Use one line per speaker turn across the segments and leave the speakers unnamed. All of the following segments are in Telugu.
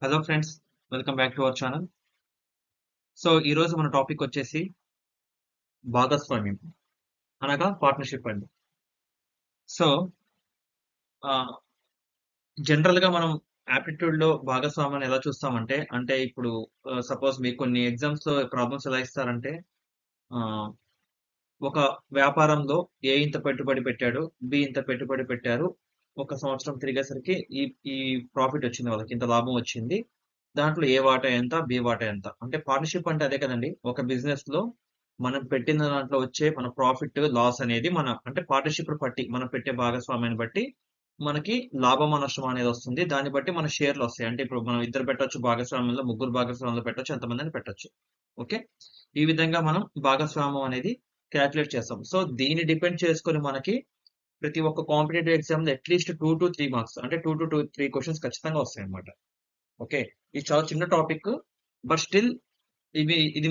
Hello friends, welcome back to our channel. So ఈ రోజు మన టాపిక్ వచ్చేసి భాగస్వామ్యం అనగా పార్ట్నర్షిప్ అండి. సో జనరల్ గా మనం యాప్టిట్యూడ్ లో భాగస్వామ్యాన్ని ఎలా చూస్తామంటే, ఇప్పుడు సపోజ్ మీకు కొన్ని ఎగ్జామ్స్ లో ప్రాబ్లమ్స్ ఎలా ఇస్తారంటే, ఆ, ఒక వ్యాపారంలో ఏ ఇంత పెట్టుబడి పెట్టాడు, బి ఇంత పెట్టుబడి పెట్టారు, ఒక సంవత్సరం తిరిగేసరికి ఈ ఈ ప్రాఫిట్ వచ్చింది, వాళ్ళకి ఇంత లాభం వచ్చింది. దాంట్లో ఏ వాటా ఎంత, బి వాటా ఎంత. అంటే పార్ట్నర్షిప్ అంటే అదే కదండి. ఒక బిజినెస్ లో మనం పెట్టిన దాంట్లో వచ్చే మన ప్రాఫిట్ లాస్ అనేది అంటే పార్ట్నర్షిప్ బట్టి మనం పెట్టే భాగస్వామ్యాన్ని బట్టి మనకి లాభమా నష్టమా అనేది వస్తుంది. దాన్ని బట్టి మన షేర్లు వస్తాయి. అంటే ఇప్పుడు మనం ఇద్దరు పెట్టొచ్చు భాగస్వామ్యంలో, ముగ్గురు భాగస్వామ్యంలో పెట్టొచ్చు, ఎంతమంది అని పెట్టొచ్చు. ఓకే, ఈ విధంగా మనం భాగస్వామ్యం అనేది క్యాలిక్యులేట్ చేస్తాం. సో దీన్ని డిపెండ్ చేసుకొని మనకి ప్రతి ఒక్క కాంపిటేటివ్ ఎగ్జామ్ లో అట్లీస్ట్ 2 to 3 మార్క్స్, అంటే 2 to 3 క్వశ్చన్స్ ఖచ్చితంగా వస్తాయి అన్నమాట. ఓకే, ఇది చాలా చిన్న టాపిక్, బట్ స్టిల్ ఇది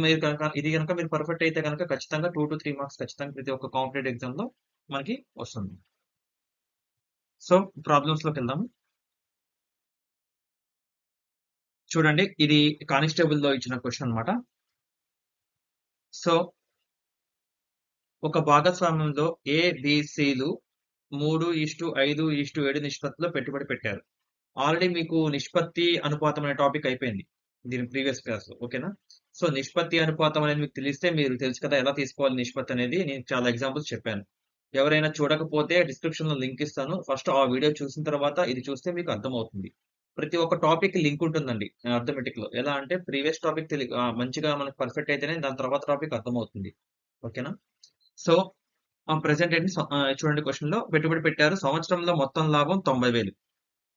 కనుక మీరు పర్ఫెక్ట్ అయితే కనుక ఖచ్చితంగా 2 to 3 మార్క్స్ ఖచ్చితంగా ప్రతి ఒక్క కాంపిటేటివ్ ఎగ్జామ్ లో మనకి వస్తుంది. సో ప్రాబ్లమ్స్ లోకి వెళ్దాం. చూడండి, ఇది కానిస్టేబుల్ లో ఇచ్చిన క్వశ్చన్ అన్నమాట. సో ఒక భాగస్వామ్యంలో ఏబిసిలు 3:5:7 నిష్పత్తిలో పెట్టుబడి పెట్టారు. ఆల్రెడీ మీకు నిష్పత్తి అనుపాతం అనే టాపిక్ అయిపోయింది దీని ప్రీవియస్ క్లాస్ లో. ఓకేనా? సో నిష్పత్తి అనుపాతం అనేది మీకు తెలిస్తే మీరు తెలుసు కదా ఎలా తీసుకోవాలి నిష్పత్తి అనేది. నేను చాలా ఎగ్జాంపుల్స్ చెప్పాను. ఎవరైనా చూడకపోతే డిస్క్రిప్షన్ లో లింక్ ఇస్తాను. ఫస్ట్ ఆ వీడియో చూసిన తర్వాత ఇది చూస్తే మీకు అర్థమవుతుంది. ప్రతి ఒక్క టాపిక్ లింక్ ఉంటుందండి అర్థమెటిక్ లో. ఎలా అంటే ప్రీవియస్ టాపిక్ మంచిగా మనకు పర్ఫెక్ట్ అయితేనే దాని తర్వాత టాపిక్ అర్థమవుతుంది. ఓకేనా? సో ప్రెసెంట్ ఏంటి, చూడండి క్వశ్చన్ లో పెట్టుబడి పెట్టారు, సంవత్సరంలో మొత్తం లాభం 90,000.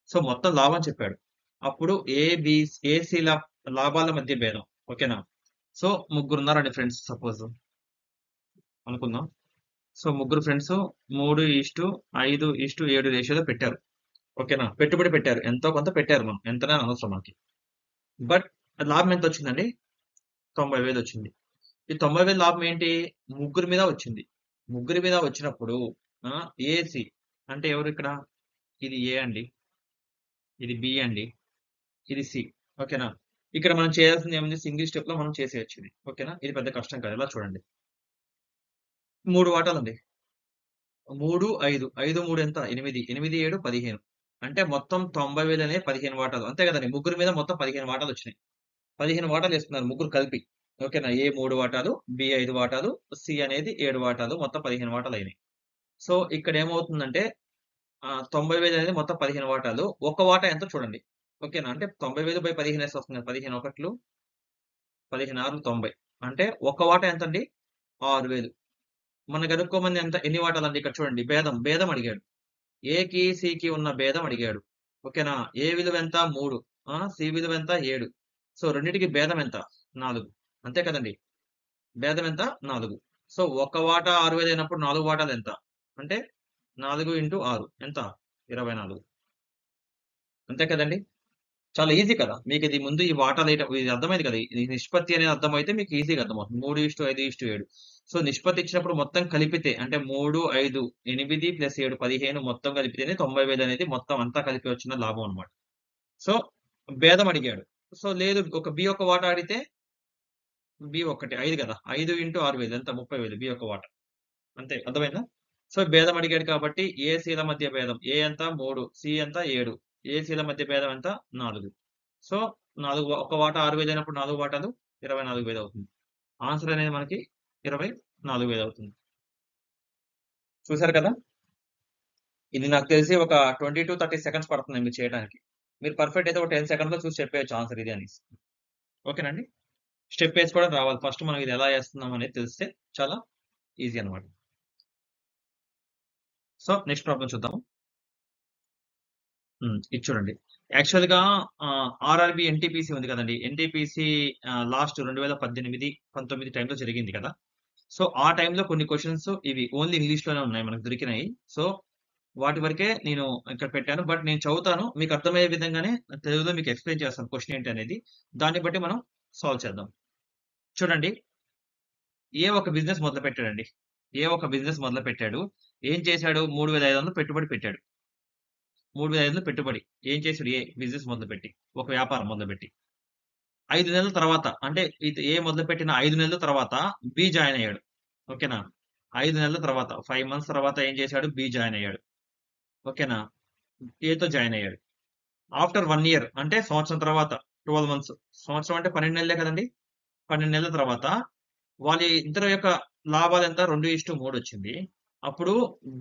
సో మొత్తం లాభం చెప్పాడు. అప్పుడు ఏసీల లాభాల మధ్య భేదం. ఓకేనా? సో ముగ్గురు ఉన్నారండి ఫ్రెండ్స్, సపోజ్ అనుకుందాం. సో ముగ్గురు ఫ్రెండ్స్ 3:5:7 రేషియోలో పెట్టారు. ఓకేనా? పెట్టుబడి పెట్టారు, ఎంతో కొంత పెట్టారు, మనం ఎంతనే అనవసరం మనకి. బట్ లాభం ఎంత వచ్చిందండి? 90,000 వచ్చింది. ఈ 90,000 లాభం ఏంటి? ముగ్గురు మీద వచ్చింది. ముగ్గురి మీద వచ్చినప్పుడు ఏసి అంటే ఎవరు ఇక్కడ? ఇది ఏ అండి, ఇది బి అండి, ఇది సి. ఓకేనా? ఇక్కడ మనం చేయాల్సింది ఏముంది? సింగిల్ స్టెప్ లో మనం చేసేయచ్చు ఇది. ఓకేనా? ఇది పెద్ద కష్టం కాదు. ఇలా చూడండి, 3 వాటాలు ఉంది. 3:5:5 ఎంత? 8. 8:7:15. అంటే మొత్తం 90,000 అనే 15 వాటాలు అంతే కదండి. ముగ్గురు మీద మొత్తం 15 వాటాలు వచ్చినాయి. 15 వాటాలు వేస్తున్నారు ముగ్గురు కలిపి. ఓకేనా? ఏ 3 వాటాలు, బి 5 వాటాలు, సి అనేది 7 వాటాలు, మొత్తం 15 వాటాలు అయినాయి. సో ఇక్కడ ఏమవుతుందంటే 90,000 అనేది మొత్తం 15 వాటాలు. ఒక వాటా ఎంతో చూడండి. ఓకేనా? అంటే 90,000 బై 15 వేస్తే వస్తుంది. 15 ఒకట్లు, 15 ఆరులు 90. అంటే ఒక వాటా ఎంత అండి? 6,000. మన కనుక్కోమని ఎంత, ఎన్ని వాటాలండి? ఇక్కడ చూడండి, భేదం భేదం అడిగాడు. ఏకి సికి ఉన్న భేదం అడిగాడు. ఓకేనా? ఏ విలువ ఎంత? 3. సి విలువ ఎంత? 7. సో రెండింటికి భేదం ఎంత? 4. అంతే కదండి. భేదం ఎంత? 4. సో ఒక వాటా 6,000 అయినప్పుడు 4 వాటాలు ఎంత అంటే 4 × 6 ఎంత? 24. అంతే కదండి. చాలా ఈజీ కదా. మీకు ఇది ముందు ఈ వాటాలు ఇది అర్థమైంది కదా. ఈ నిష్పత్తి అనేది అర్థమైతే మీకు ఈజీగా అర్థమవుతుంది. 3:5:7. సో నిష్పత్తి ఇచ్చినప్పుడు మొత్తం కలిపితే అంటే 3, 5, 8 + 7 15 మొత్తం కలిపితేనే 90,000 అనేది మొత్తం అంతా కలిపి వచ్చిన లాభం అన్నమాట. సో భేదం అడిగాడు. సో లేదు, ఒక బి ఒక వాటా అడిగితే బి ఒకటి 5 కదా. 5 × 6,000 ఎంత? 30,000 బి ఒక వాటా. అంతే, అర్థమైందా? సో భేదం అడిగాడు కాబట్టి ఏసీల మధ్య భేదం ఏ ఎంత? 3, సి ఎంత? 7. ఏసీల మధ్య భేదం ఎంత? 4. సో 4 ఒక వాటా 6,000 అయినప్పుడు 4 వాటాలు 24,000 అవుతుంది. ఆన్సర్ అనేది మనకి 24,000 అవుతుంది. చూసారు కదా. ఇది నాకు తెలిసి ఒక 20 to 30 సెకండ్స్ పడుతుంది మీరు చేయడానికి. మీరు పర్ఫెక్ట్ అయితే ఒక 10 సెకండ్స్ లో చూసి చెప్పేయచ్చు ఆన్సర్ ఇది అనేసి. ఓకేనండి. స్టెప్ వేసి కూడా రావాలి. ఫస్ట్ మనం ఇది ఎలా చేస్తున్నాం అనేది తెలిస్తే చాలా ఈజీ అన్నమాట. సో నెక్స్ట్ ప్రాబ్లం చూద్దాం. ఇది చూడండి. యాక్చువల్ గా ఆర్ఆర్బి ఎన్టీపీసీ ఉంది కదండి. ఎన్టీపీసీ లాస్ట్ 2018, 19 టైంలో జరిగింది కదా. సో ఆ టైంలో కొన్ని క్వశ్చన్స్ ఇవి ఓన్లీ ఇంగ్లీష్ లోనే ఉన్నాయి, మనకు దొరికినాయి. సో వాటి వరకే నేను ఇక్కడ పెట్టాను. బట్ నేను చదువుతాను, మీకు అర్థమయ్యే విధంగానే తెలుగులో మీకు ఎక్స్ప్లెయిన్ చేస్తాను క్వశ్చన్ ఏంటి అనేది. దాన్ని బట్టి మనం సాల్వ్ చేద్దాం. చూడండి, ఏ ఒక బిజినెస్ మొదలు పెట్టాడండి. ఏ ఒక బిజినెస్ మొదలు పెట్టాడు. ఏం చేశాడు? 3,500 పెట్టుబడి పెట్టాడు. 3,500 పెట్టుబడి. ఏం చేసాడు? ఏ బిజినెస్ మొదలుపెట్టి. ఒక వ్యాపారం మొదలుపెట్టి. 5 నెలల తర్వాత అంటే ఇది ఏ మొదలుపెట్టిన 5 నెలల తర్వాత బి జాయిన్ అయ్యాడు. ఓకేనా? 5 నెలల తర్వాత 5 మంత్స్ తర్వాత ఏం చేశాడు? బి జాయిన్ అయ్యాడు. ఓకేనా? ఏతో జాయిన్ అయ్యాడు. ఆఫ్టర్ 1 ఇయర్ అంటే సంవత్సరం తర్వాత 12 మంత్స్. సంవత్సరం అంటే 12 నెలలే కదండీ! 12 నెలల తర్వాత వాళ్ళ ఇద్దరి యొక్క లాభాలెంత? 2:3 వచ్చింది. అప్పుడు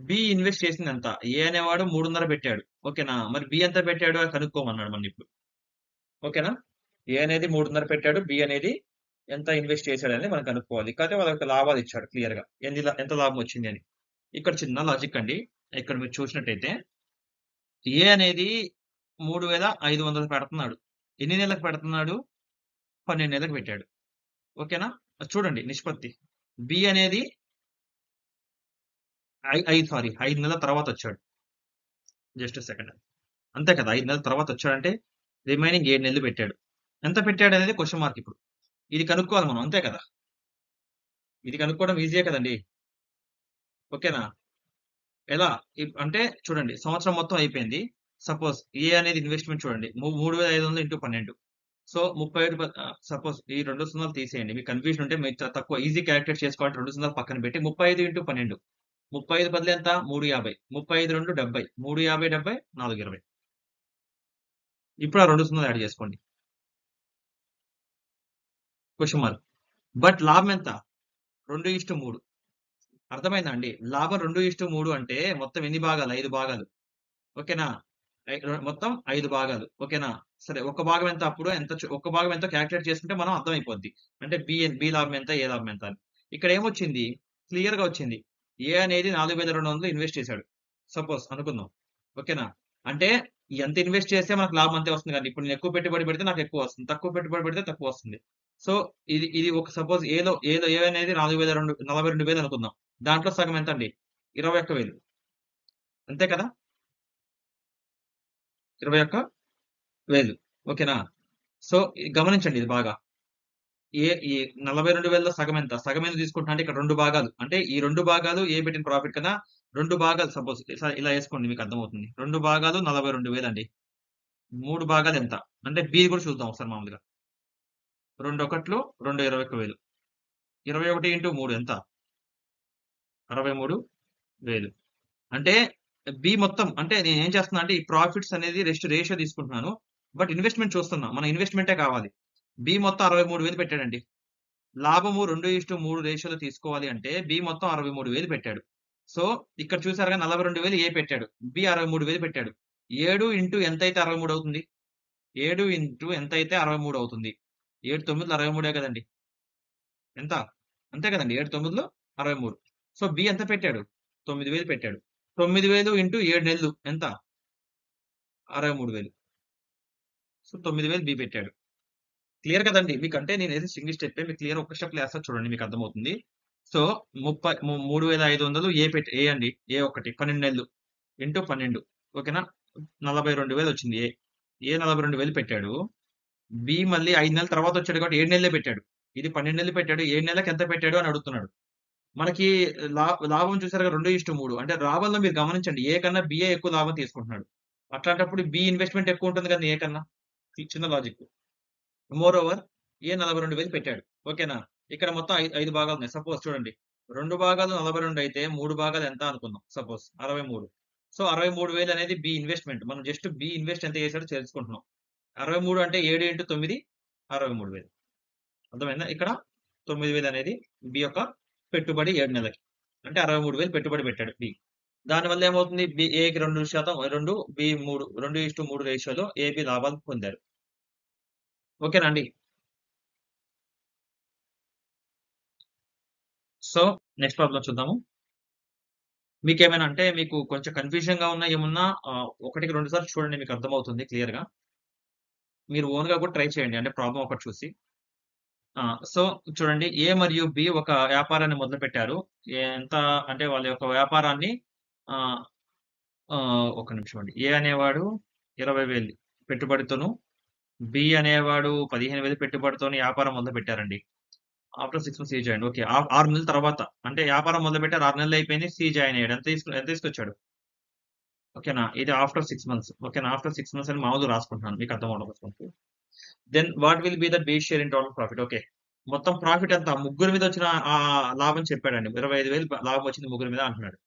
బి ఇన్వెస్ట్ చేసిందెంత? ఏ అనేవాడు 3.5 పెట్టాడు. ఓకేనా? మరి బి ఎంత పెట్టాడో అది కనుక్కోమన్నాడు మననిప్పుడు. ఓకేనా? ఏ అనేది 3.5 పెట్టాడు. బి అనేది ఎంత ఇన్వెస్ట్ చేశాడనేది మనం కనుక్కోవాలి. కాకపోతే వాళ్ళ యొక్క లాభాలు ఇచ్చాడు క్లియర్‌గా. ఎంత లాభం వచ్చింది అని. ఇక్కడ చిన్న లాజిక్ అండి. ఇక్కడ మీరు చూసినట్టయితే ఏ అనేది 3,500 పెడుతున్నాడు. ఎన్ని నెలలకు పెడుతున్నాడు? 12 నెలలకు పెట్టాడు. ఓకేనా? అది చూడండి నిష్పత్తి. బి అనేది 5 నెలల తర్వాత వచ్చాడు. Just second. అంతే కదా! 5 నెలల తర్వాత వచ్చాడంటే రిమైనింగ్ 7 నెలలు పెట్టాడు. ఎంత పెట్టాడనేది క్వెషన్ మార్క్ ఇప్పుడు. ఇది కనుక్కోవాలి మనం. అంతే కదా! ఇది కనుక్కోవడం ఈజీయే కదండీ! ఓకేనా? ఎలా? అంటే చూడండి సంవత్సరం మొత్తం అయిపోయింది. సపోజ్ ఏ అనేది ఇన్వెస్ట్‌మెంట్ చూడండి. 3,500 ఇంటూ 12. సో 35 సపోజ్ ఈ 2 సున్నాలు తీసేయండి. మీకు కన్‌ఫ్యూజన్ ఉంటే మీరు తక్కువ ఈజీ కాలిక్యులేట్ చేసుకోవాలంటే 2 సున్నాలు పక్కన పెట్టి 35 ఇంటూ 12. 35 బదులు ఎంత? 350. 35 2 70. 350 70 420. ఇప్పుడు ఆ 2 సున్నాలు యాడ్ చేసుకోండి. Question mark. బట్ లాభం ఎంత? 2:3. అర్థమైందా అండి? లాభం 2:3 అంటే మొత్తం ఎన్ని భాగాలు? 5 భాగాలు. ఓకేనా? మొత్తం 5 భాగాలు. ఓకేనా? సరే ఒక భాగం ఎంత అప్పుడు ఒక భాగం ఎంతో కాలిక్యులేట్ చేసుకుంటే మనం అర్థమైపోద్ది. అంటే బి లాభం ఎంత? ఏ లాభం ఎంత అని. ఇక్కడ ఏమొచ్చింది? క్లియర్‌గా వచ్చింది. ఏ అనేది 4,200 ఇన్వెస్ట్ చేశాడు. సపోజ్ అనుకుందాం. ఓకేనా? అంటే ఎంత ఇన్వెస్ట్ చేస్తే మనకు లాభం అంతే వస్తుంది కదండీ. ఇప్పుడు నేను ఎక్కువ పెట్టుబడి పెడితే నాకు ఎక్కువ వస్తుంది. తక్కువ పెట్టుబడి పెడితే తక్కువ వస్తుంది. సో, ఇది ఒక సపోజ్ ఏ అనేది 42,000 అనుకుందాం. దాంట్లో సగం ఎంతండి? 21,000 అంతే కదా! 21,000 ఓకేనా? సో, గమనించండి ఇది బాగా. ఈ 42,000లో సగం ఎంత? సగం ఎందుకు తీసుకుంటున్నా అంటే ఇక్కడ 2 భాగాలు. అంటే ఈ 2 భాగాలు ఏ పెట్టిన ప్రాఫిట్ కదా! 2 భాగాలు సపోజ్ ఇలా ఏసుకోండి మీకు అర్థమవుతుంది. 2 భాగాలు 42,000 అండి. 3 భాగాలు ఎంత? అంటే బిది కూడా చూద్దాం ఒకసారి మామూలుగా. 2 ఒకట్లు 2 21,000. 21 ఇంటూ 3 ఎంత? 63,000. అంటే బి మొత్తం అంటే నేనేం చేస్తున్నా అంటే ఈ ప్రాఫిట్స్ అనేది రేషియో తీసుకుంటున్నాను. బట్ ఇన్వెస్ట్‌మెంట్ చూస్తున్నా. మన ఇన్వెస్ట్‌మెంటే కావాలి. బి మొత్తం 63,000 పెట్టాడండి. లాభము 2:3 రేషియోలో తీసుకోవాలి అంటే బి మొత్తం 63,000 పెట్టాడు. సో, ఇక్కడ చూసారుగా 42,000 ఏ పెట్టాడు. బి 63,000 పెట్టాడు. 7 ఇంటూ ఎంతైతే 63 అవుతుంది? 7 ఇంటూ ఎంతైతే 63 అవుతుంది. 7 9లు 63 కదండీ! ఎంత? అంతే కదండీ! 7 9లు 63. సో, బి ఎంత పెట్టాడు? 9,000 పెట్టాడు. 9,000 ఇంటూ 7 నెలలు ఎంత? 63,000. సో, 9,000 బి పెట్టాడు. క్లియర్ కదండీ! మీకంటే నేనేది సింగిల్ స్టెప్పే మీకు క్లియర్ ఒక్క స్టెప్‌లో ఏస్తా చూడండి మీకర్థమవుతుంది. సో, 3,500 ఏ అండి. ఏ ఒకటి 12 నెలలు ఇంటూ 12 ఓకేనా? 42,000 వచ్చింది ఏ. ఏ 42,000 పెట్టాడు. బి మళ్ళీ 5 నెలల తర్వాత వచ్చాడు కాబట్టి 7 నెలలే పెట్టాడు. ఇది 12 నెలలు పెట్టాడు. 7 నెలలకి ఎంత పెట్టాడు అని అడుగుతున్నాడు. మనకి లాభం చూసారుగా 2:3 అంటే లాభంలో మీరు గమనించండి. ఏ కన్నా బిఏ ఎక్కువ లాభం తీసుకుంటున్నాడు. అట్లాంటప్పుడు బి ఇన్వెస్ట్‌మెంట్ ఎక్కువ ఉంటుంది కదా! ఏ కన్నా. ఈ చిన్న లాజిక్. మోర్ ఓవర్ ఏ 42,000 పెట్టాడు. ఓకేనా? ఇక్కడ మొత్తం 5 భాగాలున్నాయి. సపోజ్ చూడండి. 2 భాగాలు 42 అయితే 3 భాగాలు ఎంత అనుకుందాం. సపోజ్ 63. సో, 63,000 అనేది బి ఇన్వెస్ట్‌మెంట్. మనం జస్ట్ బి ఇన్వెస్ట్ ఎంత చేసాడో తెలుసుకుంటున్నాం. 63 అంటే 7 ఇంటూ 9 63,000. అర్థమైందా? ఇక్కడ 9,000 అనేది బి యొక్క పెట్టుబడి 7 నెలలకి. అంటే 63,000 పెట్టుబడి పెట్టాడు బి. దానివల్ల ఏమవుతుంది? ఏకి 2% బి 3 2:3 రేషియోలో ఏబి లాభాలు పొందారు. ఓకేనా అండి? సో, నెక్స్ట్ ప్రాబ్లమ్ చూద్దాము. మీకేమైనా అంటే మీకు కొంచెం కన్‌ఫ్యూజన్‌గా ఉన్న ఏమున్నా 1కి 2 సార్లు చూడండి మీకు అర్థమవుతుంది క్లియర్‌గా. మీరు ఓన్‌గా కూడా ట్రై చేయండి. అంటే ప్రాబ్లమ్ ఒకటి చూసి. ఆ! సో, చూడండి ఏ మరియు బి ఒక వ్యాపారాన్ని మొదలుపెట్టారు. ఎంత అంటే వాళ్ళ యొక్క వ్యాపారాన్ని ఆహ్, ఒక్క నిమిషం అండి. ఏ అనేవాడు 20,000 పెట్టుబడితోను, బి అనేవాడు 15,000 పెట్టుబడితోని వ్యాపారం మొదలుపెట్టారండి. After 6 months she joined. Okay. 6 నెలల తర్వాత అంటే వ్యాపారం మొదలుపెట్టారు. 6 నెలలు అయిపోయింది. సి జాయిన్ అయ్యాడు. ఎంత తీసుకొచ్చాడు? ఓకేనా? ఇది ఆఫ్టర్ 6 మంత్స్. ఓకేనా? ఆఫ్టర్ 6 మంత్స్ అని మామూలుగా రాసుకుంటున్నాను మీకు అర్థం అవ్వడం కోసం. Then what will be the base share in total profit? Okay. మొత్తం ప్రాఫిట్ ఎంత? ముగ్గురు మీద వచ్చిన లాభం చెప్పాడండి. 25,000 లాభం వచ్చింది ముగ్గురు మీద అంటున్నాడు.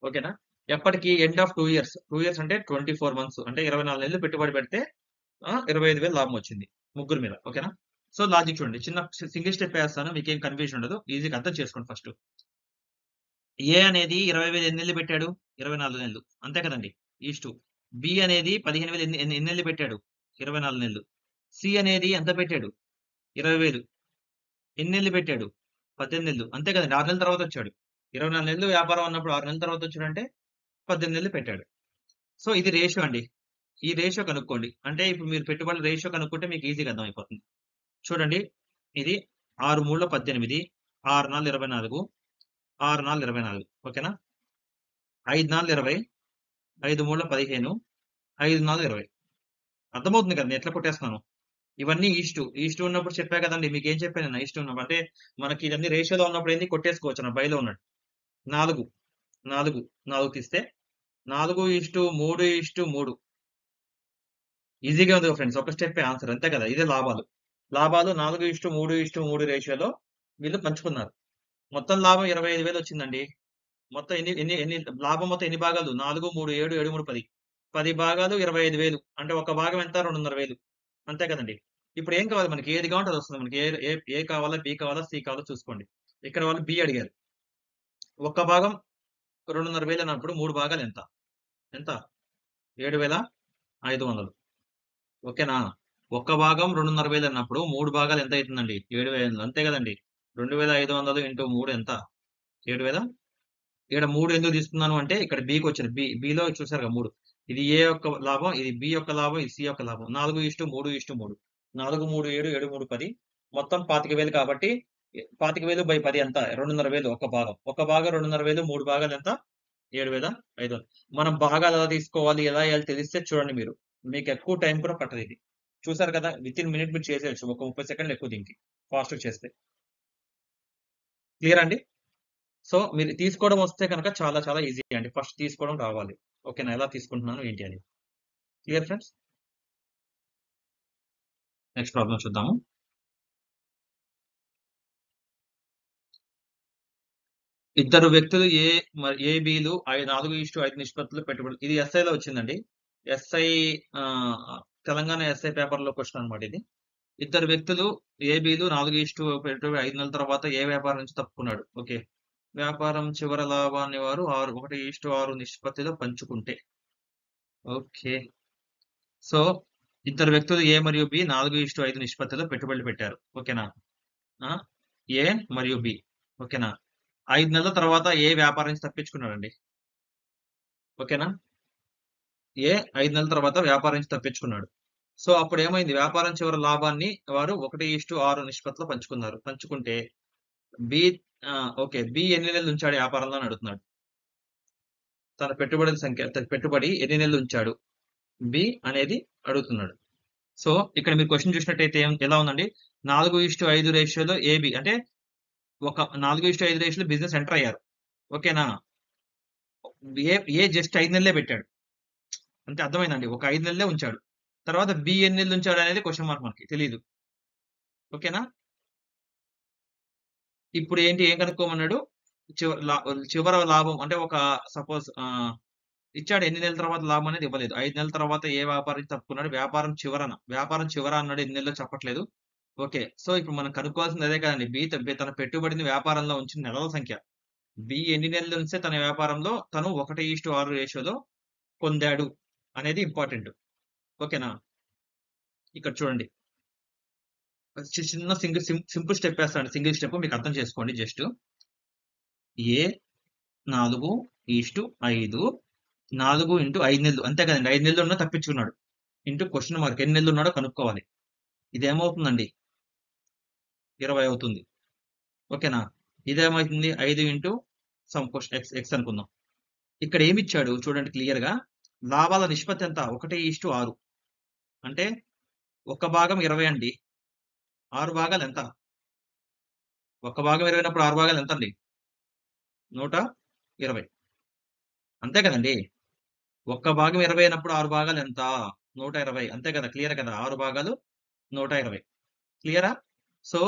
ఓకేనా? ఎప్పటికి? End of 2 years. 2 ఇయర్స్ అంటే 24 మంత్స్. అంటే 24 నెలలు పెట్టుబడి పెడితే 25,000 లాభం వచ్చింది ముగ్గురు మీద. ఓకేనా? సో లాజిక్ చూడండి. చిన్న సింగిల్ స్టెప్ వేస్తాను. మీకేం కన్ఫ్యూజన్ ఉండదు. ఈజీగా అర్థం చేసుకోండి ఫస్ట్. ఏ అనేది 20,000 ఎన్ని నెలలు పెట్టాడు? 24 నెలలు. అంతే కదండీ! ఈజ్-2. బి అనేది 15,000 ఎన్ని ఎన్ని ఎన్ని నెలలు పెట్టాడు? 24 నెలలు. సి అనేది ఎంత పెట్టాడు? 20,000. ఎన్ని నెలలు పెట్టాడు? 18 నెలలు. అంతే కదండీ! 6 నెలల తర్వాత వచ్చాడు. 24 నెలలు వ్యాపారం అన్నప్పుడు 6 నెలల తర్వాత వచ్చాడంటే 18 నెలలు పెట్టాడు. సో ఇది రేషియో అండి. ఈ రేషియో కనుక్కోండి. అంటే ఇప్పుడు మీరు పెట్టుబడుల రేషియో కనుక్కుంటే మీకు ఈజీగా అర్థమైపోతుంది. చూడండి. ఇది 6 3 18, 6 4 24, 6 4 24. ఓకేనా? 5 4 20, 5 3 15, 5 4 20. అర్థమవుతుంది కదా! నేను ఎట్లా కొట్టేస్తున్నానో. ఇవన్నీ ఈస్ట్ ఉన్నప్పుడు చెప్పా కదండీ! మీకేం చెప్పాను నేను ఈస్ట్ ఉన్నప్పుడు. అంటే మనకి ఇదన్నీ రేషియోలో ఉన్నప్పుడు ఏంది కొట్టేసుకోవచ్చు బైలో ఉన్నట్టు. 4, 4, 4 తీస్తే 4:3:3. ఈజీగా ఉంది ఫ్రెండ్స్. ఒక స్టెప్పే ఆన్సర్ అంతే కదా! ఇదే లాభాలు. లాభాలు 4:3:3 రేషియోలో వీళ్ళు పంచుకున్నారు. మొత్తం లాభం 25,000 వచ్చిందండి. మొత్తం ఎన్ని ఎన్ని ఎన్ని లాభం మొత్తం ఎన్ని భాగాలు? 4, 3, 7, 7, 3, 10. 10 భాగాలు 25,000. అంటే ఒక భాగం ఎంత? 2,500,000. అంతే కదండీ! ఇప్పుడు ఏం కావాలి మనకి? ఏది కావాలంటే అది వస్తుంది మనకి. ఏ ఏ ఏ కావాలా? బి కావాలా? సి కావాలా? చూసుకోండి. ఇక్కడ వాళ్ళు బి అడిగారు. ఒక్క భాగం 2,500,000 అన్నప్పుడు 3 భాగాలు ఎంత? ఎంత? 7,500. ఓకేనా? ఒక్క భాగం 2,500,000 అన్నప్పుడు 3 భాగాలు ఎంత అయితుందండి? 7,500. అంతే కదండీ! 2,500 ఇంటూ 3 ఎంత? 7,000. ఇక్కడ 3 ఎందుకు తీసుకున్నాను అంటే ఇక్కడ బికొచ్చింది. బిలో చూసారుగా 3. ఇది ఏ యొక్క లాభం, ఇది బి యొక్క లాభం, ఇది సి యొక్క లాభం. 4:3:3. 4, 3, 7, 7, 3, 10. మొత్తం 25,000 కాబట్టి 25,000/10 ఎంత? 2,500,000 ఒక భాగం. ఒక భాగం 2,500,000, 3 భాగాలు ఎంత? 7,500. మనం భాగాలు ఎలా తీసుకోవాలి, ఎలా చేయాలి తెలిస్తే చూడండి మీరు. మీకు ఎక్కువ టైం కూడా పట్టదు ఇది. చూసారు కదా! వితిన్ మినిట్ మీరు చేసేయొచ్చు. ఒక 30 సెకండ్లు ఎక్కువ దీనికి ఫాస్ట్‌గా చేస్తే. క్లియరా అండి? సో, మీరు తీసుకోవడం వస్తే కనుక చాలా చాలా ఈజీ అండి. ఫస్ట్ తీసుకోవడం రావాలి. ఓకేనా? ఎలా తీసుకుంటున్నాను ఏంటి అని. Clear friends? నెక్స్ట్ ప్రాబ్లమ్ చూద్దాము. ఇద్దరు వ్యక్తులు ఏ, బిలు 4:5 నిష్పత్తిలో పెట్టుబడి. ఇది ఎస్ఐలో వచ్చిందండి. ఎస్ఐ తెలంగాణ ఎస్ఐ పేపర్‌లో క్వెషన్ అన్నమాట ఇది. ఇద్దరు వ్యక్తులు ఏ, బిలు 4:5 పెట్టుబడి 5 నెలల తర్వాత ఏ వ్యాపారం నుంచి తప్పుకున్నాడు. ఓకే. వ్యాపారం చివర లాభాన్ని వారు 1:6 నిష్పత్తిలో పంచుకుంటే. ఓకే. సో, ఇద్దరు వ్యక్తులు ఏ మరియు బి 4:5 నిష్పత్తిలో పెట్టుబడులు పెట్టారు. ఓకేనా? ఆ! ఏ మరియు బి. ఓకేనా? 5 నెలల తర్వాత ఏ వ్యాపారం నుంచి తప్పించుకున్నాడండి. ఓకేనా? ఏ 5 నెలల తర్వాత వ్యాపారం నుంచి తప్పించుకున్నాడు. సో, అప్పుడేమైంది? వ్యాపారం చివరి లాభాన్ని వారు 1:6 నిష్పత్తిలో పంచుకున్నారు. పంచుకుంటే బి ఓకే. బి ఎన్ని నెలలు ఉంచాడు వ్యాపారంలో అని అడుగుతున్నాడు. తన పెట్టుబడి ఎన్ని నెలలు ఉంచాడు? బి అనేది అడుగుతున్నాడు. సో, ఇక్కడ మీరు క్వెషన్ చూసినట్టయితే ఎలా ఉందండి? 4:5 రేషియోలో ఏబి అంటే ఒక 4:5 రేషియోలో బిజినెస్ ఎంటర్ అయ్యారు. ఓకేనా? ఏ జస్ట్ 5 నెలలే పెట్టాడు. అంతే అర్థమైందండి. ఒక 5 నెలలే ఉంచాడు. తర్వాత బి ఎన్ని నెలలు ఉంచాడు అనేది క్వెషన్ మార్క్ మనకి తెలీదు. ఓకేనా? ఇప్పుడు ఏం కనుక్కోమన్నాడు? చివర లాభం అంటే ఒక సపోజ్ ఇచ్చాడు ఎన్ని నెలల తర్వాత లాభం అనేది ఇవ్వలేదు. 5 నెలల తర్వాత ఏ వ్యాపారం తప్పుకున్నాడు? వ్యాపారం చివర అన్నాడు. ఎన్ని నెలల్లో చెప్పట్లేదు. ఓకే. సో, ఇప్పుడు మనం కనుక్కోవాల్సింది అదే కదండీ. తన పెట్టుబడిని వ్యాపారంలో ఉంచిన నెలల సంఖ్య. బి ఎన్ని నెలలు ఉంచితే తన వ్యాపారంలో తను 1:6 రేషియోలో పొందాడు అనేది ఇంపార్టెంట్. ఓకేనా? ఇక్కడ చూడండి. చిన్న సింపుల్ స్టెప్ వేస్తానండి. సింగిల్ స్టెప్ మీకు అర్థం చేసుకోండి జస్ట్. ఏ 4:5 4 ఇంటూ 5 నెలలు. అంతే కదండీ. 5 నెలలు ఉన్నా తప్పించుకున్నాడు. ఇంటూ క్వెషన్ మార్క్ ఎన్ని నెలలు ఉన్నాడో కనుక్కోవాలి. ఇదేమవుతుందండి? 20 అవుతుంది. ఓకేనా? ఇదేమైతుంది? 5 ఇంటూ సమ్ క్వెషన్ ఎక్స్ అనుకుందాం. ఇక్కడ ఏమిచ్చాడు చూడండి క్లియర్‌గా. లాభాల నిష్పత్తి ఎంత? 1:6. అంటే ఒక భాగం 20 అండి. 6 భాగాలు ఎంత? ఒక భాగం 20 అయినప్పుడు 6 భాగాలు ఎంతండి? 120. అంతే కదండీ! ఒక్క భాగం 20 అయినప్పుడు 6 భాగాలు ఎంత? 120. అంతే కదా, క్లియర్ కదా, 6 భాగాలు 120. క్లియరా? సో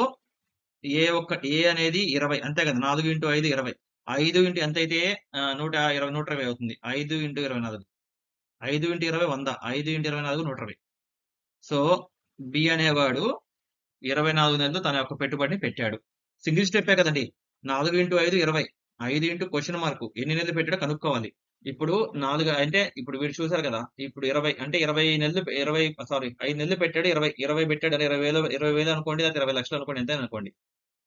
ఏ అనేది 20 అంతే కదా, 4 × 5 20. 5 ఇంటూ ఎంత అయితే 120 120 అవుతుంది. 5 × 24 5 × 20 100. 5 × 24 120. సో బి అనేవాడు 24 నెలలు తన యొక్క పెట్టుబడిని పెట్టాడు. సింగిల్ స్టెప్పే కదండి. 4 × 5 20. 5 ఇంటూ క్వశ్చన్ మార్కు ఎన్ని నెలలు పెట్టాడో కనుక్కోవాలి. ఇప్పుడు 4 అంటే ఇప్పుడు వీడు చూసారు కదా, ఇప్పుడు 20 అంటే 20 నెలలు 5 నెలలు పెట్టాడు, 20 పెట్టాడు, 20,000 అనుకోండి, లేదా 20 లక్షలు అనుకోండి, ఎంత అనుకోండి.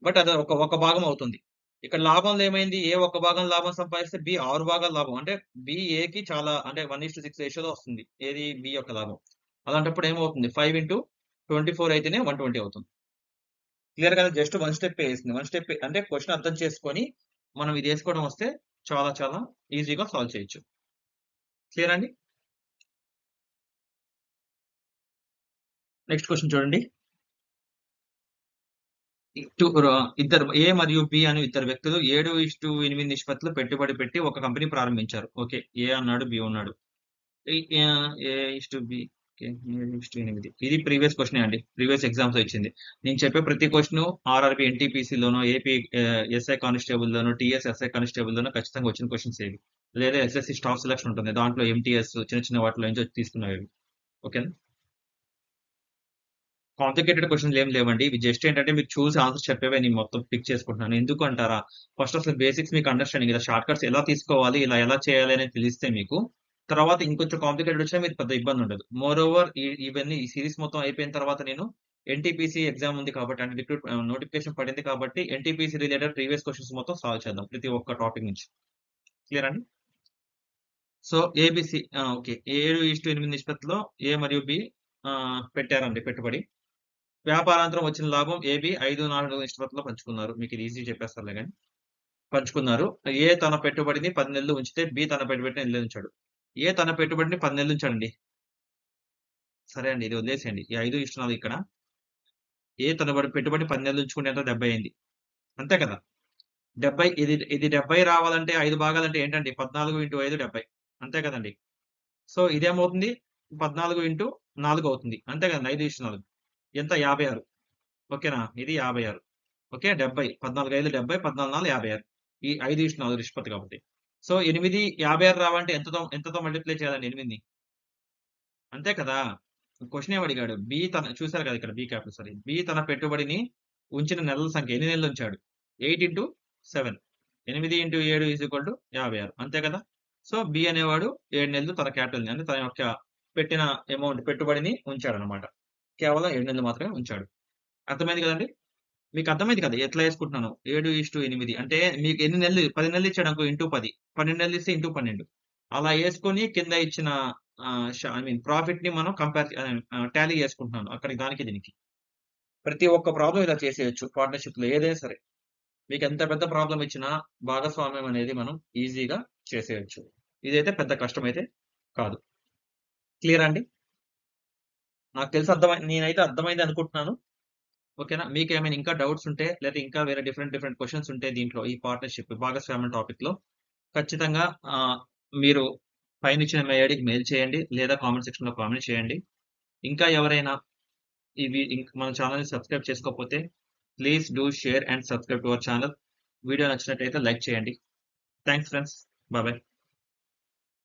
బట్ అది ఒక భాగం అవుతుంది. ఇక్కడ లాభంలో ఏమైంది, ఏ ఒక్క భాగం లాభం సంపాదిస్తే బి 6 భాగాల లాభం, అంటే బి ఏకి చాలా అంటే 1:6 రేషియోలో వస్తుంది. ఏది బి యొక్క లాభం. అలాంటప్పుడు ఏమవుతుంది, 5 × 24 అయితేనే 120 అవుతుంది. క్లియర్ కదా, జస్ట్ 1 స్టెప్ వేసింది. 1 స్టెప్ అంటే క్వశ్చన్ అర్థం చేసుకొని మనం ఇది వేసుకోవడం వస్తే చాలా చాలా ఈజీగా సాల్వ్ చేయొచ్చు. క్లియర్ అండి. నెక్స్ట్ క్వశ్చన్ చూడండి. ఇద్దరు ఏ మరియు బి అని ఇద్దరు వ్యక్తులు 7:8 నిష్పత్తిలో పెట్టుబడి పెట్టి ఒక కంపెనీ ప్రారంభించారు. ఓకే, ఏ అన్నాడు, బి ఉన్నాడు. A:B 7:8. ఇది ప్రీవియస్ క్వశ్చన్ అండి, ప్రీవియస్ ఎగ్జామ్స్ ఇచ్చింది. నేను చెప్పే ప్రతి క్వశ్చన్ ఆర్ఆర్బి ఎన్టీపీసీలోనో, ఏపీ ఎస్ఐ కానిస్టేబుల్ లోనో, టీఎస్ ఎస్ఐ కానిస్టేబుల్ లోనో ఖచ్చితంగా వచ్చిన క్వశ్చన్స్ ఏవి. లేదా ఎస్ఎస్సి స్టాఫ్ సెలక్షన్ ఉంటుంది, దాంట్లో ఎంటీఎస్ చిన్న చిన్న వాటిలో నుంచి తీసుకున్నవి. ఓకేనా, కాంప్లికేటెడ్ క్వశ్చన్స్ ఏం లేవండి. ఇవి జస్ట్ ఏంటంటే మీరు చూసి ఆన్సర్ చెప్పేవే నేను మొత్తం పిక్ చేసుకుంటున్నాను. ఎందుకు అంటారా, ఫస్ట్ అసలు బేసిక్స్ మీకు అండర్స్టాండింగ్, ఇలా షార్ట్ కట్స్ ఎలా తీసుకోవాలి, ఇలా ఎలా చేయాలి అనేది తెలిస్తే మీకు తర్వాత ఇంకొంచెం కాంప్లికేటెడ్ వచ్చినా మీకు పెద్ద ఇబ్బంది ఉండదు. మోర్ ఓవర్ ఇవన్నీ ఈ సిరీస్ మొత్తం అయిపోయిన తర్వాత నేను ఎన్టీపీసీ ఎగ్జామ్ ఉంది కాబట్టి, అంటే నోటిఫికేషన్ పడింది కాబట్టి ఎన్టీపీసీ రిలేటెడ్ ప్రీవియస్ క్వశ్చన్స్ మొత్తం సాల్వ్ చేద్దాం ప్రతి ఒక్క టాపిక్ నుంచి. క్లియర్ అండి. సో ఏబిసి ఓకే, 7:8 నిష్పత్తిలో ఏ మరియు బి పెట్టారండి పెట్టుబడి. వ్యాపారాంతరం వచ్చిన లాభం ఏబి 5:4 నిష్పత్తిలో పంచుకున్నారు. మీకు ఇది ఈజీ చెప్పేస్తారులే కానీ పంచుకున్నారు. ఏ తన పెట్టుబడిని 10 నెలలు ఉంచితే బి తన పెట్టుబడిని 10 నెలలు ఉంచాడు. ఏ తన పెట్టుబడిని 10 నెలలు ఉంచాడండి. సరే అండి, ఇది వదిలేసేయండి. ఈ 5:4 ఇక్కడ ఏ తన పెట్టుబడి 10 నెలలు ఉంచుకుంటే ఎంత, 70 అయింది. అంతే కదా, 70. ఇది 70 రావాలంటే 5 భాగాలంటే ఏంటండి, 14 × 5 70. అంతే కదండి. సో ఇదేమవుతుంది, 14 × 4 అవుతుంది. అంతే కదండి, 5:4 ఎంత, 56. ఓకేనా, ఇది 56. ఓకే, 70. 14 5 70, 14 4 56. ఈ 5:4 నిష్పత్తి కాబట్టి. సో 8 56 రావాలంటే ఎంతతో మల్టిప్లై చేయాలండి 8ని. అంతే కదా. క్వశ్చన్ ఏం అడిగాడు, బి తన చూసారు కదా ఇక్కడ, బి క్యాపిటల్ సారీ, బి తన పెట్టుబడిని ఉంచిన నెలల సంఖ్య ఎన్ని నెలలు ఉంచాడు, 8 × 7. 8 × 7 = 56. అంతే కదా. సో బి అనేవాడు 7 నెలలు తన క్యాపిటల్ అంటే తన యొక్క పెట్టిన అమౌంట్ పెట్టుబడిని ఉంచాడు అనమాట. కేవలం 7 నెలలు మాత్రమే ఉంచాడు. అర్థమైంది కదండి. మీకు అర్థమైంది కదా ఎట్లా వేసుకుంటున్నాను. 7:8 అంటే మీకు ఎన్ని నెలలు, 10 నెలలు ఇచ్చాడు అనుకో, ఇంటూ 10. 12 నెలలు ఇస్తే ఇంటూ 12. అలా వేసుకొని కింద ఇచ్చిన ప్రాఫిట్ ని మనం టాలీ చేసుకుంటున్నాను అక్కడికి, దానికి దీనికి. ప్రతి ఒక్క ప్రాబ్లం ఇలా చేసేయచ్చు పార్ట్నర్షిప్ లో, ఏదైనా సరే. మీకు ఎంత పెద్ద ప్రాబ్లం ఇచ్చినా భాగస్వామ్యం అనేది మనం ఈజీగా చేసేయచ్చు. ఇదైతే పెద్ద కష్టం అయితే కాదు. క్లియర్ అండి. నాకు తెలిసి నేనైతే అర్థమైంది అనుకుంటున్నాను. ఓకేనా, మీకు ఏమైనా ఇంకా డౌట్స్ ఉంటే, లేదా ఇంకా వేరే డిఫరెంట్ క్వశ్చన్స్ ఉంటే దీంట్లో ఈ పార్ట్నర్షిప్ భాగస్వామ్యం టాపిక్ లో ఖచ్చితంగా మీరు పైన ఇచ్చిన మెయిల్కి మెయిల్ చేయండి, లేదా కామెంట్ సెక్షన్ లో కామెంట్ చేయండి. ఇంకా ఎవరైనా మన ఛానల్ని సబ్స్క్రైబ్ చేసుకోకపోతే please do share and subscribe to our channel. Video నచ్చినట్లయితే లైక్ చేయండి. Thanks friends, bye.